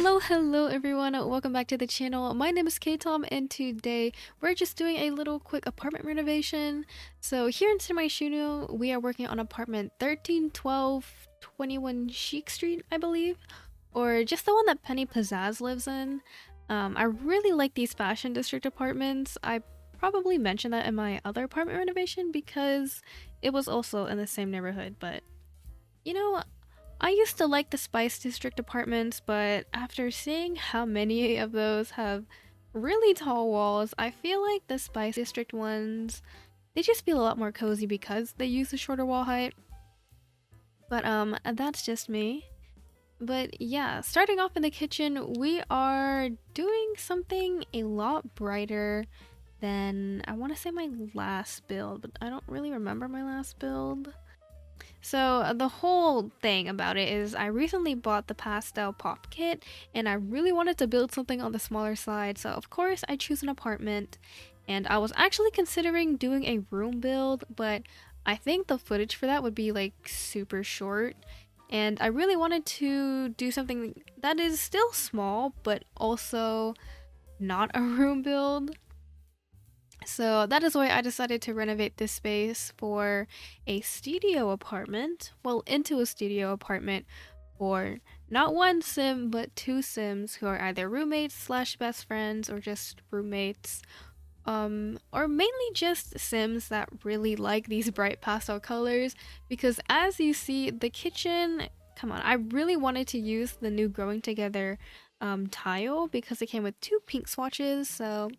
Hello everyone, welcome back to the channel. My name is caitom and today we're just doing a little quick apartment renovation. So here in Myshuno, we are working on apartment 1312 21 Chic Street, I believe, or just the one that Penny Pizzazz lives in. I really like these fashion district apartments. I probably mentioned that in my other apartment renovation because it was also in the same neighborhood, but you know, I used to like the Spice District apartments, but after seeing how many of those have really tall walls, I feel like the Spice District ones, they just feel a lot more cozy because they use a shorter wall height. But that's just me. But yeah, starting off in the kitchen, we are doing something a lot brighter than, I want to say, my last build, but I don't really remember my last build. So the whole thing about it is I recently bought the Pastel Pop kit and I really wanted to build something on the smaller side, so of course I choose an apartment, and I was actually considering doing a room build, but I think the footage for that would be like super short, and I really wanted to do something that is still small but also not a room build. So that is why I decided to renovate this space for a studio apartment, well, into a studio apartment for not one sim, but two sims who are either roommates slash best friends or just roommates, or mainly just sims that really like these bright pastel colors, because as you see, the kitchen, come on, I really wanted to use the new Growing Together tile because it came with two pink swatches, so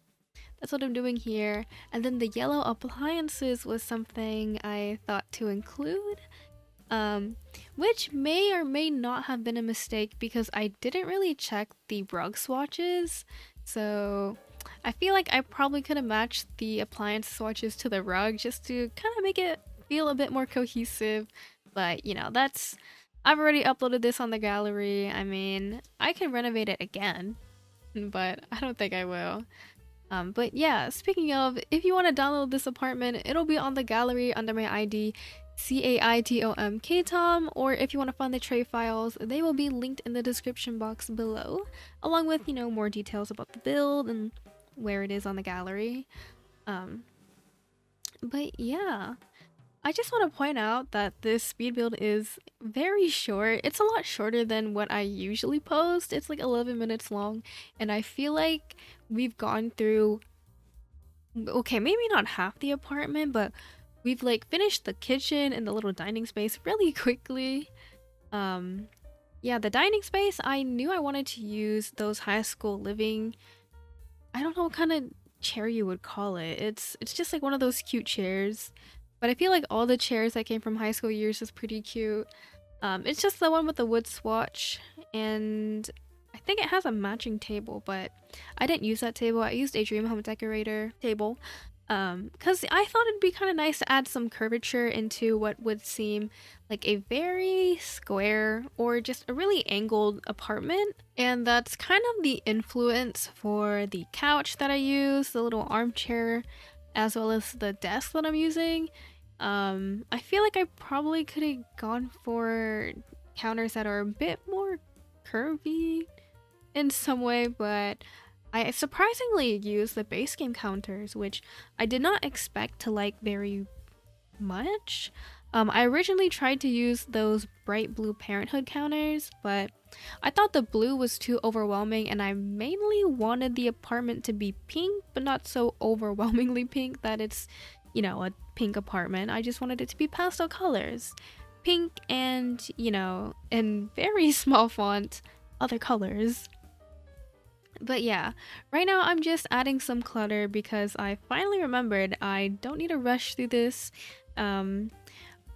that's what I'm doing here. And then the yellow appliances was something I thought to include, which may or may not have been a mistake because I didn't really check the rug swatches. So I feel like I probably could have matched the appliance swatches to the rug just to kind of make it feel a bit more cohesive. But you know, I've already uploaded this on the gallery. I mean, I can renovate it again, but I don't think I will. But yeah, speaking of, if you want to download this apartment, it'll be on the gallery under my ID caitom caitom, or if you want to find the tray files, they will be linked in the description box below, along with, you know, more details about the build and where it is on the gallery. But yeah, I just want to point out that this speed build is very short. It's a lot shorter than what I usually post. It's like 11 minutes long, and I feel like we've gone through, okay, maybe not half the apartment, but we've like finished the kitchen and the little dining space really quickly. Yeah, the dining space, I knew I wanted to use those high school living, I don't know what kind of chair you would call it. It's just like one of those cute chairs. But I feel like all the chairs that came from high school years is pretty cute. It's just the one with the wood swatch, and I think it has a matching table, but I didn't use that table. I used a Dream Home Decorator table, because I thought it'd be kind of nice to add some curvature into what would seem like a very square or just a really angled apartment. And that's kind of the influence for the couch that I use, the little armchair, as well as the desk that I'm using. I feel like I probably could have gone for counters that are a bit more curvy in some way, but I surprisingly used the base game counters, which I did not expect to like very much. I originally tried to use those bright blue Parenthood counters, but I thought the blue was too overwhelming, and I mainly wanted the apartment to be pink, but not so overwhelmingly pink that it's, you know, a pink apartment. I just wanted it to be pastel colors. Pink and, you know, in very small font, other colors. But yeah, right now I'm just adding some clutter because I finally remembered I don't need to rush through this.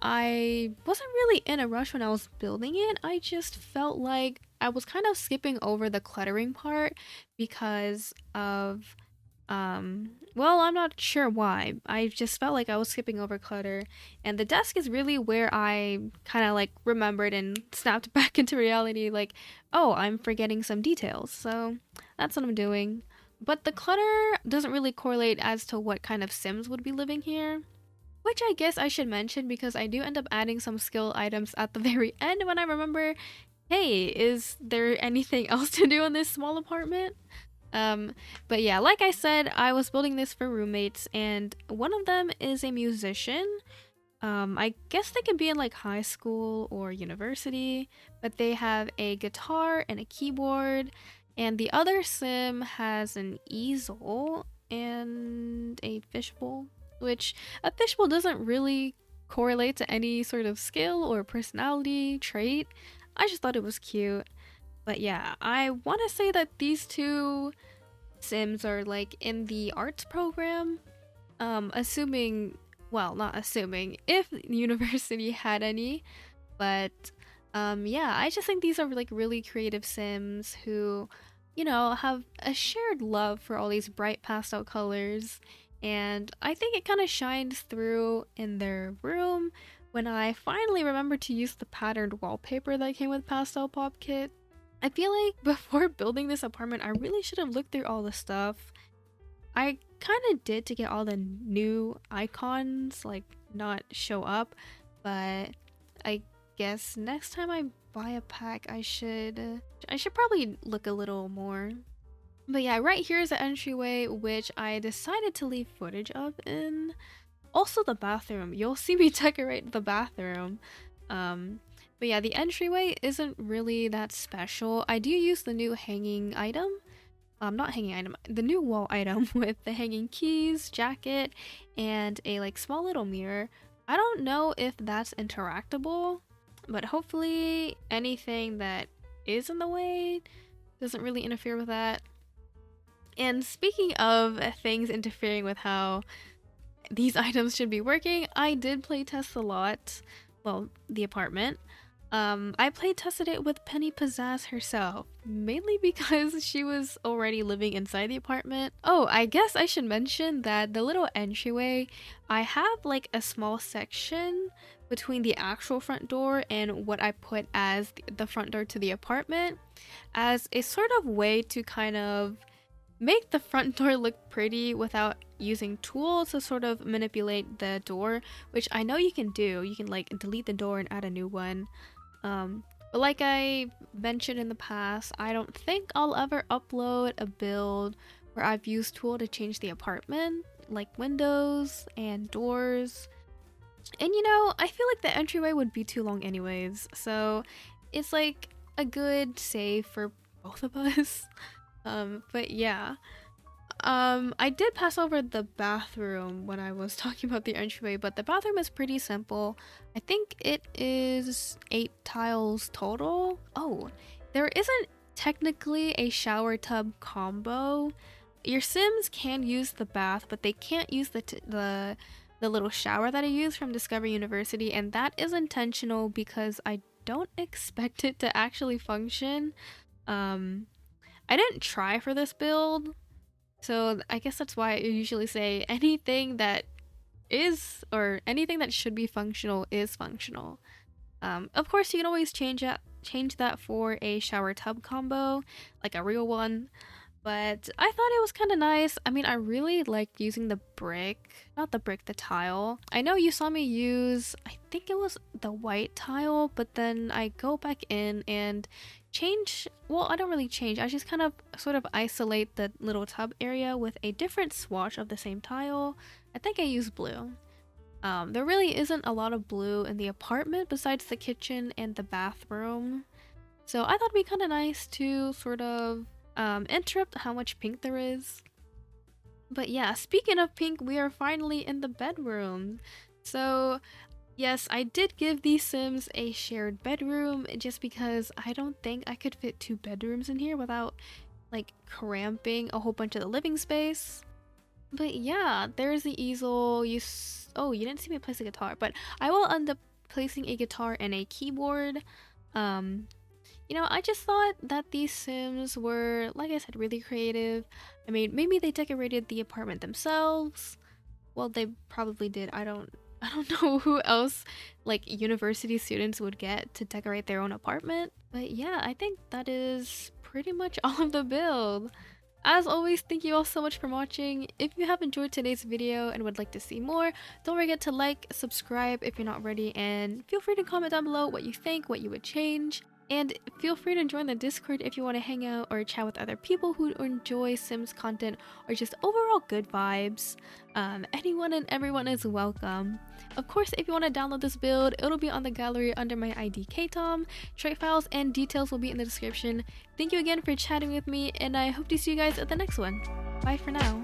I wasn't really in a rush when I was building it. I just felt like I was kind of skipping over the cluttering part because of, well, I'm not sure why. I just felt like I was skipping over clutter, and the desk is really where I kind of like remembered and snapped back into reality, like, oh, I'm forgetting some details. So that's what I'm doing. But the clutter doesn't really correlate as to what kind of Sims would be living here. Which I guess I should mention because I do end up adding some skill items at the very end when I remember, hey, is there anything else to do in this small apartment? But yeah, like I said, I was building this for roommates, and one of them is a musician. I guess they could be in like high school or university, but they have a guitar and a keyboard, and the other sim has an easel and a fishbowl, which a fishbowl doesn't really correlate to any sort of skill or personality trait. I just thought it was cute. But yeah, I want to say that these two sims are like in the arts program. Assuming, well, not assuming, if the university had any, but yeah, I just think these are like really creative sims who, you know, have a shared love for all these bright pastel colors, and I think it kind of shines through in their room when I finally remembered to use the patterned wallpaper that came with Pastel Pop kit. I feel like before building this apartment, I really should have looked through all the stuff. I kind of did to get all the new icons like not show up, but I guess next time I buy a pack, I should probably look a little more. But yeah, right here is the entryway, which I decided to leave footage of in. Also the bathroom. You'll see me decorate the bathroom. But yeah, the entryway isn't really that special. I do use the new hanging item. Not hanging item, the new wall item with the hanging keys, jacket, and a like small little mirror. I don't know if that's interactable, but hopefully anything that is in the way doesn't really interfere with that. And speaking of things interfering with how these items should be working, I did playtest a lot. Well, the apartment. I play tested it with Penny Pizzazz herself, mainly because she was already living inside the apartment. Oh, I guess I should mention that the little entryway, I have like a small section between the actual front door and what I put as the front door to the apartment as a sort of way to kind of make the front door look pretty without using tools to sort of manipulate the door, which I know you can do. You can like delete the door and add a new one. But like I mentioned in the past, I don't think I'll ever upload a build where I've used tool to change the apartment, like windows and doors. And you know, I feel like the entryway would be too long anyways, so it's like a good save for both of us. But yeah. I did pass over the bathroom when I was talking about the entryway, but the bathroom is pretty simple. I think it is 8 tiles total. Oh, there isn't technically a shower tub combo. Your Sims can use the bath, but they can't use the little shower that I use from Discovery University, and that is intentional because I don't expect it to actually function. I didn't try for this build, so I guess that's why I usually say anything that is, or anything that should be functional is functional. Of course, you can always change that for a shower tub combo, like a real one. But I thought it was kind of nice. I mean, I really liked using the the tile. I know you saw me use, I think it was the white tile, but then I go back in and change, well, I don't really change. I just kind of sort of isolate the little tub area with a different swatch of the same tile. I think I use blue. There really isn't a lot of blue in the apartment besides the kitchen and the bathroom. So I thought it'd be kind of nice to sort of interrupt how much pink there is. But yeah, speaking of pink, we are finally in the bedroom. So yes, I did give these Sims a shared bedroom just because I don't think I could fit 2 bedrooms in here without like cramping a whole bunch of the living space. But yeah, there's the easel. Oh, you didn't see me place a guitar, but I will end up placing a guitar and a keyboard. You know, I just thought that these Sims were, like I said, really creative. I mean, maybe they decorated the apartment themselves. Well, they probably did. I don't know who else like university students would get to decorate their own apartment. But yeah, I think that is pretty much all of the build. As always, thank you all so much for watching. If you have enjoyed today's video and would like to see more, don't forget to like, subscribe if you're not already, and feel free to comment down below what you think, what you would change. And feel free to join the Discord if you want to hang out or chat with other people who enjoy Sims content or just overall good vibes. Anyone and everyone is welcome. Of course, if you want to download this build, it'll be on the gallery under my ID caitom. Trait files and details will be in the description. Thank you again for chatting with me, and I hope to see you guys at the next one. Bye for now.